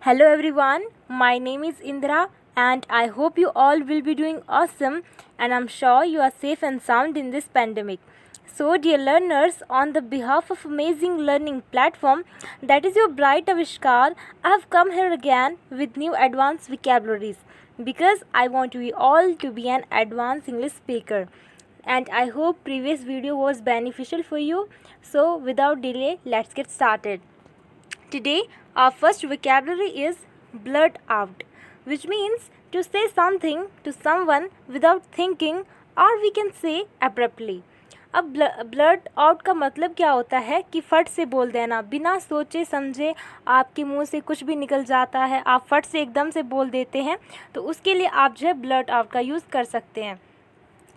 Hello everyone, my name is Indira and I hope you all will be doing awesome and I'm sure you are safe and sound in this pandemic. So dear learners, on the behalf of amazing learning platform that is your bright Avishkar, I have come here again with new advanced vocabularies because I want you all to be an advanced English speaker. And I hope previous video was beneficial for you. So without delay, let's get started. Today, our first vocabulary is blurt out, which means to say something to someone without thinking, or we can say abruptly. अब blurt out का मतलब क्या होता है कि फट से बोल देना, बिना सोचे समझे आपके मुंह से कुछ भी निकल जाता है, आप फट से एकदम से बोल देते हैं, तो उसके लिए आप जो है blurt out का यूज़ कर सकते हैं.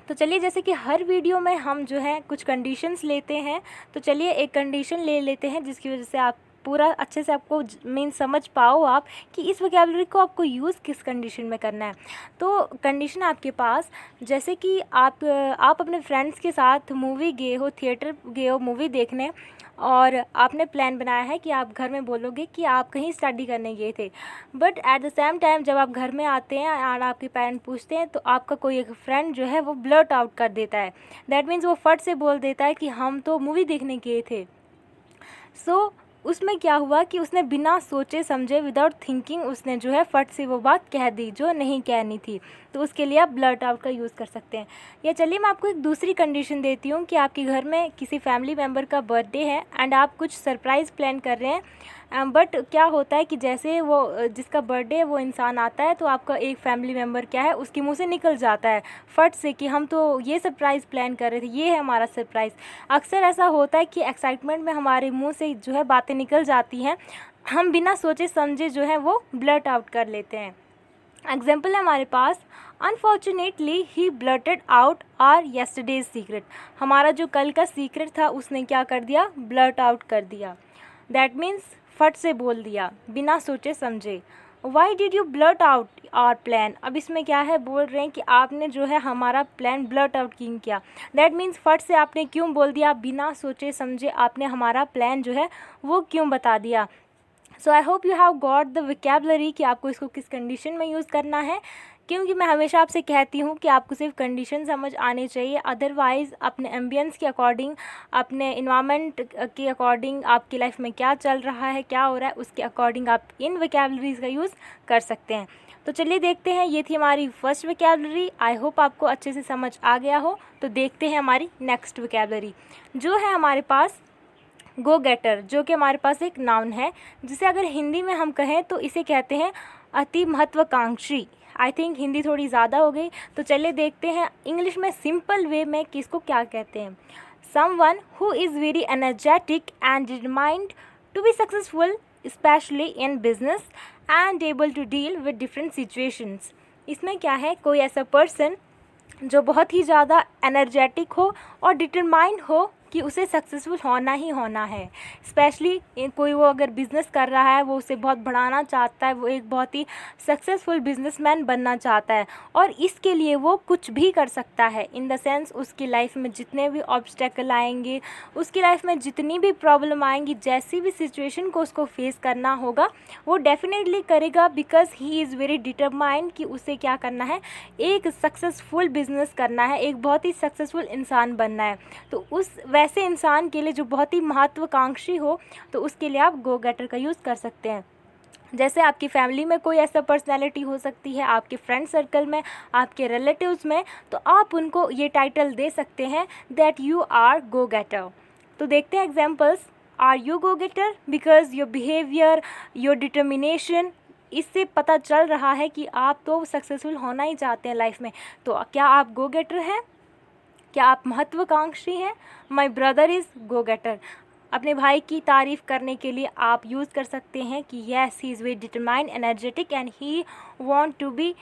तो चलिए, जैसे कि हर वीडियो में हम जो है कुछ कंडीशंस लेते हैं, तो चलिए एक कंडीशन ले लेते हैं जिसकी वजह से आप पूरा अच्छे से आपको मीन समझ पाओ आप कि इस वोकैबुलरी को आपको यूज़ किस कंडीशन में करना है. तो कंडीशन आपके पास, जैसे कि आप अपने फ्रेंड्स के साथ मूवी गए हो, थिएटर गए हो मूवी देखने, और आपने प्लान बनाया है कि आप घर में बोलोगे कि आप कहीं स्टडी करने गए थे, but at the same time जब आप घर में आते हैं और आपके पेरेंट पूछते हैं तो आपका कोई एक फ्रेंड जो है वो ब्लर्ट आउट कर देता है. दैट मीन्स वो फट से बोल देता है कि हम तो मूवी देखने गए थे. सो उसमें क्या हुआ कि उसने बिना सोचे समझे विदाउट थिंकिंग उसने जो है फट से वो बात कह दी जो नहीं कहनी थी. तो उसके लिए आप ब्लर्ट आउट का यूज़ कर सकते हैं. या चलिए मैं आपको एक दूसरी कंडीशन देती हूँ कि आपके घर में किसी फैमिली मेम्बर का बर्थडे है एंड आप कुछ सरप्राइज़ प्लान कर रहे हैं, बट क्या होता है कि जैसे वो जिसका बर्थडे है वो इंसान आता है तो आपका एक फैमिली मेम्बर क्या है उसके मुंह से निकल जाता है फट से कि हम तो ये सरप्राइज़ प्लान कर रहे थे, ये है हमारा सरप्राइज़. अक्सर ऐसा होता है कि एक्साइटमेंट में हमारे मुंह से जो है बातें निकल जाती हैं, हम बिना सोचे समझे जो है वो ब्लर्ट आउट कर लेते हैं. एग्जाम्पल है हमारे पास, unfortunately he blurted out our yesterday's secret. हमारा जो कल का सीक्रेट था उसने क्या कर दिया, ब्लर्ट आउट कर दिया. दैट मीन्स फट से बोल दिया बिना सोचे समझे. Why did you blurt out our plan. अब इसमें क्या है, बोल रहे हैं कि आपने जो है हमारा प्लान ब्लर्ट आउट क्यों किया. दैट मीन्स फट से आपने क्यों बोल दिया, बिना सोचे समझे आपने हमारा प्लान जो है वो क्यों बता दिया. So I hope you have got the vocabulary कि आपको इसको किस कंडीशन में यूज़ करना है, क्योंकि मैं हमेशा आपसे कहती हूँ कि आपको सिर्फ कंडीशन समझ आनी चाहिए. अदरवाइज़ अपने एम्बियंस के अकॉर्डिंग, अपने इन्वायरमेंट के अकॉर्डिंग, आपकी लाइफ में क्या चल रहा है, क्या हो रहा है, उसके अकॉर्डिंग आप इन वोकैबुलरीज़ का यूज़ कर सकते हैं. तो चलिए देखते हैं, ये थी हमारी फर्स्ट वोकैबुलरी. आई होप आपको अच्छे से समझ आ गया हो. तो देखते हैं हमारी नेक्स्ट वोकैबुलरी जो है हमारे पास गो गेटर, जो कि हमारे पास एक नाउन है, जिसे अगर हिंदी में हम कहें तो इसे कहते हैं अति महत्वाकांक्षी. आई थिंक हिंदी थोड़ी ज़्यादा हो गई, तो चलिए देखते हैं इंग्लिश में सिंपल वे में कि इसको क्या कहते हैं. Someone who is very energetic and determined to be successful specially in business and able to deal with different situations. इसमें क्या है, कोई ऐसा पर्सन जो बहुत ही ज़्यादा एनर्जेटिक हो और डिटरमाइंड हो कि उसे सक्सेसफुल होना ही होना है. स्पेशली कोई वो अगर बिज़नेस कर रहा है, वो उसे बहुत बढ़ाना चाहता है, वो एक बहुत ही सक्सेसफुल बिजनेसमैन बनना चाहता है, और इसके लिए वो कुछ भी कर सकता है. इन द सेंस उसकी लाइफ में जितने भी ऑब्स्टेकल आएंगे, उसकी लाइफ में जितनी भी प्रॉब्लम आएंगी, जैसी भी सिचुएशन को उसको फेस करना होगा वो डेफिनेटली करेगा, because he is very determined कि उसे क्या करना है, एक सक्सेसफुल बिजनेस करना है, एक बहुत ही सक्सेसफुल इंसान बनना है. तो उस वैसे इंसान के लिए जो बहुत ही महत्वाकांक्षी हो, तो उसके लिए आप गो गेटर का यूज़ कर सकते हैं. जैसे आपकी फैमिली में कोई ऐसा पर्सनैलिटी हो सकती है, आपके फ्रेंड सर्कल में, आपके रिलेटिव्स में, तो आप उनको ये टाइटल दे सकते हैं that you are go getter. तो देखते हैं examples. Are you go getter because your behaviour, your determination, इससे पता चल रहा है कि आप तो सक्सेसफुल होना ही चाहते हैं लाइफ में. तो क्या आप गो गेटर हैं, क्या आप महत्वाकांक्षी हैं. My brother is go getter. अपने भाई की तारीफ़ करने के लिए आप यूज़ कर सकते हैं कि yes he is very determined, energetic and he want to be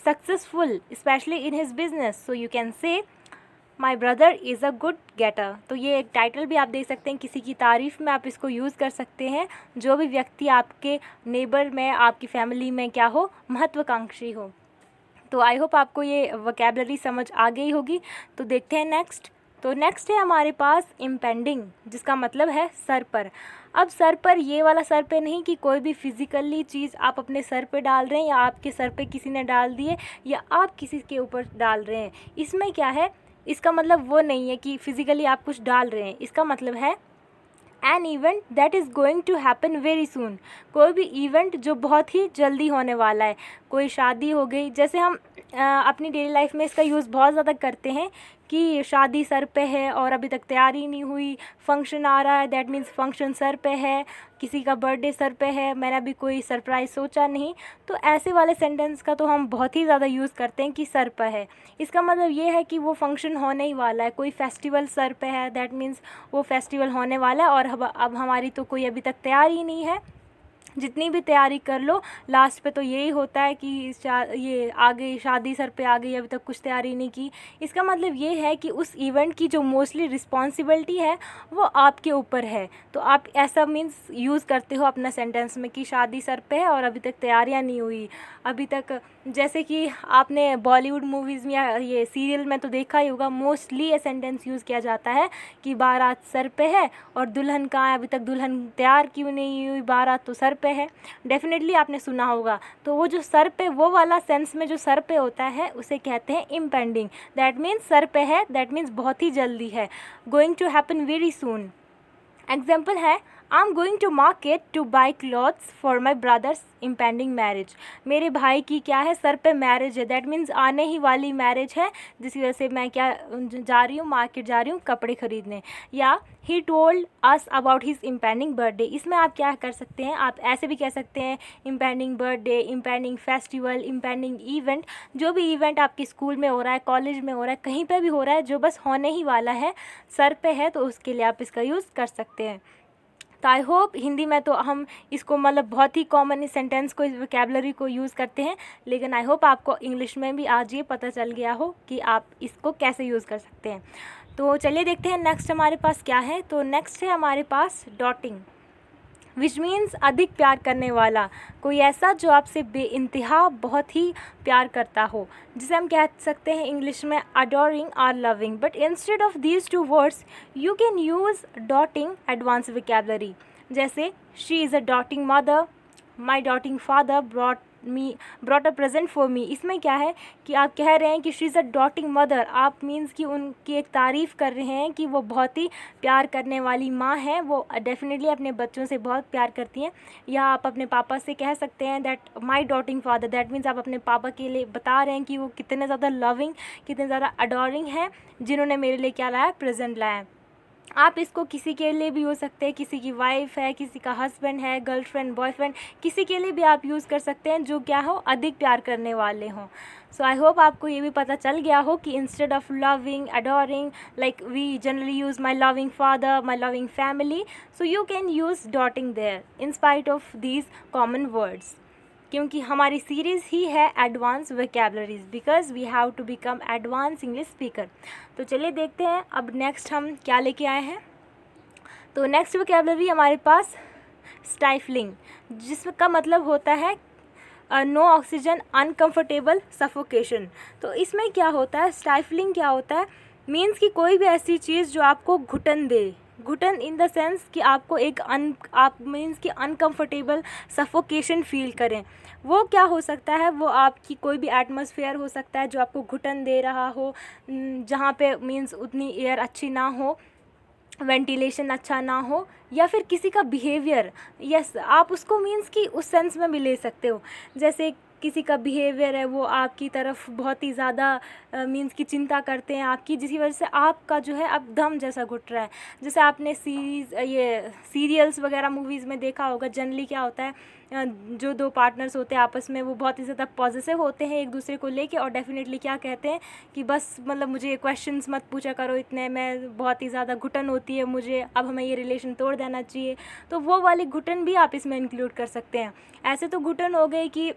successful specially in his business. So you can say my brother is a good getter. तो ये एक टाइटल भी आप दे सकते हैं, किसी की तारीफ़ में आप इसको यूज़ कर सकते हैं, जो भी व्यक्ति आपके नेबर में, आपकी फैमिली में क्या हो, महत्वाकांक्षी हो. तो आई होप आपको ये वोकैबुलरी समझ आ गई होगी. तो देखते हैं नेक्स्ट. तो नेक्स्ट है हमारे पास इम्पेंडिंग, जिसका मतलब है सर पर. अब सर पर ये वाला सर पे नहीं कि कोई भी फिज़िकली चीज़ आप अपने सर पे डाल रहे हैं या आपके सर पे किसी ने डाल दिए या आप किसी के ऊपर डाल रहे हैं। इसमें क्या है, इसका मतलब वो नहीं है कि फ़िज़िकली आप कुछ डाल रहे हैं। इसका मतलब है an event that is going to happen very soon. कोई भी इवेंट जो बहुत ही जल्दी होने वाला है। कोई शादी हो गई, जैसे हम अपनी डेली लाइफ में इसका यूज़ बहुत ज़्यादा करते हैं कि शादी सर पे है और अभी तक तैयारी नहीं हुई, फंक्शन आ रहा है, दैट मीन्स फंक्शन सर पे है, किसी का बर्थडे सर पे है, मैंने अभी कोई सरप्राइज़ सोचा नहीं। तो ऐसे वाले सेंटेंस का तो हम बहुत ही ज़्यादा यूज़ करते हैं कि सर पे है। इसका मतलब ये है कि वो फंक्शन होने ही वाला है, कोई फेस्टिवल सर पे है, दैट मीन्स वो फेस्टिवल होने वाला है और अब हमारी तो कोई अभी तक तैयारी नहीं है। जितनी भी तैयारी कर लो, लास्ट पे तो यही होता है कि ये आ गई शादी सर पे आ गई, अभी तक कुछ तैयारी नहीं की। इसका मतलब ये है कि उस इवेंट की जो मोस्टली रिस्पॉन्सिबिलिटी है वो आपके ऊपर है। तो आप ऐसा मीन्स यूज़ करते हो अपना सेंटेंस में कि शादी सर पे है और अभी तक तैयारियां नहीं हुई अभी तक। जैसे कि आपने बॉलीवुड मूवीज़ में या ये सीरियल में तो देखा ही होगा, मोस्टली ये सेंटेंस यूज़ किया जाता है कि बारात सर पे है और दुल्हन कहाँ है, अभी तक दुल्हन तैयार क्यों नहीं हुई, बारात तो सर पे है। डेफिनेटली आपने सुना होगा। तो वो जो सर पे, वो वाला सेंस में जो सर पे होता है उसे कहते हैं इम्पेंडिंग। दैट मीन्स सर पे है, दैट मीन्स बहुत ही जल्दी है, going to happen very soon. Example है, I am going to market to buy clothes for my brother's impending marriage. मेरे भाई की क्या है, सर पे मैरिज है, दैट मीन्स आने ही वाली मैरिज है, जिसकी वजह से मैं क्या जा रही हूँ, मार्केट जा रही हूँ कपड़े खरीदने। या he told us about his impending birthday. इसमें आप क्या कर सकते हैं, आप ऐसे भी कह सकते हैं impending birthday, impending festival, impending event. जो भी इवेंट आपके स्कूल में हो रहा है, कॉलेज में हो रहा है, कहीं पर भी हो रहा है, जो बस होने ही वाला है, सर पे है, तो उसके लिए आप इसका यूज़ कर सकते हैं। तो आई होप हिंदी में तो हम इसको मतलब बहुत ही कॉमन इस सेंटेंस को, इस वोकैबुलरी को यूज़ करते हैं, लेकिन आई होप आपको इंग्लिश में भी आज ये पता चल गया हो कि आप इसको कैसे यूज़ कर सकते हैं। तो चलिए देखते हैं नेक्स्ट हमारे पास क्या है। तो नेक्स्ट है हमारे पास डॉटिंग, विच मीन्स अधिक प्यार करने वाला, कोई ऐसा जो आपसे बेइंतहा बहुत ही प्यार करता हो, जिसे हम कह सकते हैं इंग्लिश में अडोरिंग और loving. But instead of these two words you can use doting advance vocabulary. जैसे she is a doting mother, my doting father brought a present for me. इसमें क्या है कि आप कह रहे हैं कि she is a doting mother, आप मीन्स कि उनकी एक तारीफ़ कर रहे हैं कि वो बहुत ही प्यार करने वाली माँ है, वो डेफिनेटली अपने बच्चों से बहुत प्यार करती हैं। या आप अपने पापा से कह सकते हैं that my doting father, that means आप अपने पापा के लिए बता रहे हैं कि वो कितने ज़्यादा लविंग, कितने ज़्यादा अडोरिंग हैं, जिन्होंने मेरे लिए क्या लाया, प्रेजेंट लाया। आप इसको किसी के लिए भी हो सकते हैं, किसी की वाइफ है, किसी का हस्बैंड है, गर्लफ्रेंड, बॉयफ्रेंड, किसी के लिए भी आप यूज़ कर सकते हैं जो क्या हो, अधिक प्यार करने वाले हों। सो आई होप आपको ये भी पता चल गया हो कि instead of loving, adoring, like we generally use my loving father, my loving family, so you can use doting there in spite of these common words. क्योंकि हमारी सीरीज़ ही है advance vocabularies, because we have to become advance English speaker. तो चलिए देखते हैं अब next हम क्या लेके आए हैं। तो नेक्स्ट वोकैबुलरी हमारे पास स्टाइफलिंग, जिसका मतलब होता है नो ऑक्सीजन, अनकम्फर्टेबल, सफोकेशन। तो इसमें क्या होता है, स्टाइफलिंग क्या होता है, मीन्स कि कोई भी ऐसी चीज़ जो आपको घुटन दे, घुटन इन द सेंस कि आपको एक आप मीन्स कि अनकम्फर्टेबल, सफोकेशन फील करें। वो क्या हो सकता है, वो आपकी कोई भी एटमॉस्फेयर हो सकता है जो आपको घुटन दे रहा हो, जहाँ पे मीन्स उतनी एयर अच्छी ना हो, वेंटिलेशन अच्छा ना हो, या फिर किसी का बिहेवियर। यस, आप उसको मीन्स कि उस सेंस में भी ले सकते हो। जैसे किसी का बिहेवियर है, वो आपकी तरफ बहुत ही ज़्यादा मीन्स की चिंता करते हैं आपकी, जिसकी वजह से आपका जो है अब दम जैसा घुट रहा है। जैसे आपने सीरियल्स वगैरह मूवीज़ में देखा होगा, जनरली क्या होता है, जो दो पार्टनर्स होते हैं आपस में, वो बहुत ही ज़्यादा पॉजिटिव होते हैं एक दूसरे को लेके, और डेफिनेटली क्या कहते हैं कि बस मतलब मुझे क्वेश्चंस मत पूछा करो इतने, मैं बहुत ही ज़्यादा घुटन होती है मुझे, अब हमें ये रिलेशन तोड़ देना चाहिए। तो वो वाली घुटन भी आप इसमें इंक्लूड कर सकते हैं। ऐसे तो घुटन हो गई कि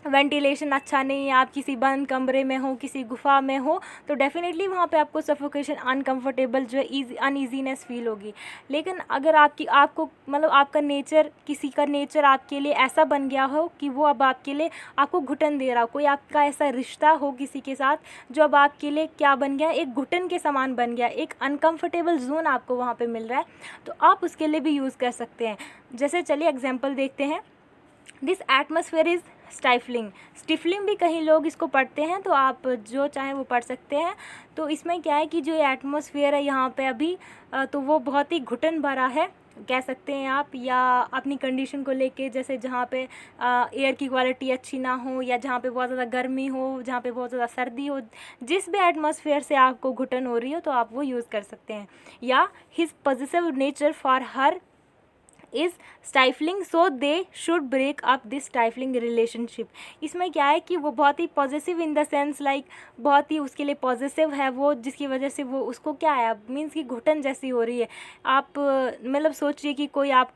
वेंटिलेशन अच्छा नहीं है, आप किसी बंद कमरे में हो, किसी गुफा में हो, तो डेफिनेटली वहाँ पे आपको सफोकेशन, अनकंफर्टेबल जो है अनईजीनेस फील होगी। लेकिन अगर आपको मतलब आपका नेचर, किसी का नेचर आपके लिए ऐसा बन गया हो कि वो अब आपके लिए आपको घुटन दे रहा हो, कोई आपका ऐसा रिश्ता हो किसी के साथ जो अब आपके लिए क्या बन गया, एक घुटन के समान बन गया, एक अनकंफर्टेबल जोन आपको वहाँ पे मिल रहा है, तो आप उसके लिए भी यूज़ कर सकते हैं। जैसे चलिए एग्जाम्पल देखते हैं। This atmosphere is stifling. Stifling भी कहीं लोग इसको पढ़ते हैं, तो आप जो चाहें वो पढ़ सकते हैं। तो इसमें क्या है कि जो एटमॉस्फेयर है यहाँ पे अभी तो वो बहुत ही घुटन भरा है कह सकते हैं आप, या अपनी कंडीशन को लेके, जैसे जहाँ पे एयर की क्वालिटी अच्छी ना हो, या जहाँ पे बहुत ज़्यादा गर्मी हो, जहाँ पे बहुत ज़्यादा सर्दी हो, जिस भी एटमॉस्फेयर से आपको घुटन हो रही हो तो आप वो यूज़ कर सकते हैं। या his positive nature for her is stifling, so they should break up this stifling relationship. इसमें क्या है कि वो बहुत ही positive in the sense like बहुत ही उसके लिए पॉजिटिव है वो, जिसकी वजह से वो उसको क्या है मीन्स कि घुटन जैसी हो रही है। आप मतलब सोचिए कि कोई आप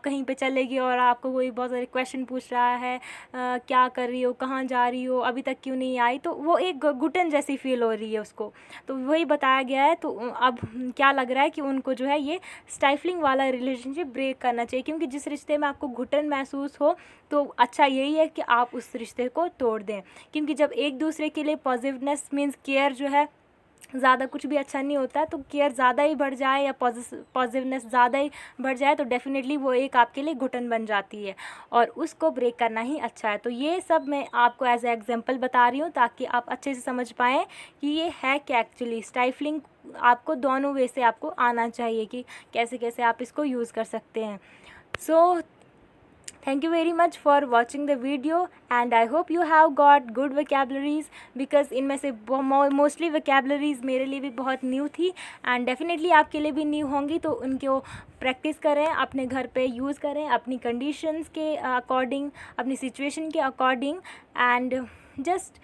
कहीं पे चले गए और आपको कोई बहुत सारे क्वेश्चन पूछ रहा है, क्या कर रही हो, कहाँ जा रही हो, अभी तक क्यों नहीं आई, तो वो एक घुटन जैसी फील हो रही है उसको, तो वही बताया गया है। तो अब क्या लग रहा है कि उनको जो है ये स्टाइफलिंग वाला रिलेशनशिप ब्रेक करना चाहिए, क्योंकि जिस रिश्ते में आपको घुटन महसूस हो तो अच्छा यही है कि आप उस रिश्ते को तोड़ दें। क्योंकि जब एक दूसरे के लिए पॉजिटिवनेस मीन्स केयर जो है ज़्यादा कुछ भी अच्छा नहीं होता, तो केयर ज़्यादा ही बढ़ जाए या पॉजिटिवनेस ज़्यादा ही बढ़ जाए तो डेफिनेटली वो एक आपके लिए घुटन बन जाती है, और उसको ब्रेक करना ही अच्छा है। तो ये सब मैं आपको एज ए एग्जांपल बता रही हूँ ताकि आप अच्छे से समझ पाएँ कि ये है क्या एक्चुअली। स्टाइफलिंग आपको दोनों वे से आपको आना चाहिए कि कैसे कैसे आप इसको यूज़ कर सकते हैं। सो thank you very much for watching the video and I hope you have got good vocabularies, because इनमें से मोस्टली vocabularies मेरे लिए भी बहुत न्यू थी एंड डेफिनेटली आपके लिए भी न्यू होंगी, तो उनको प्रैक्टिस करें, अपने घर पे यूज़ करें अपनी कंडीशंस के अकॉर्डिंग, अपनी सिचुएशन के according, and just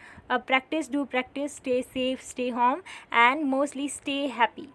practice, do practice, stay safe, stay home and mostly stay happy.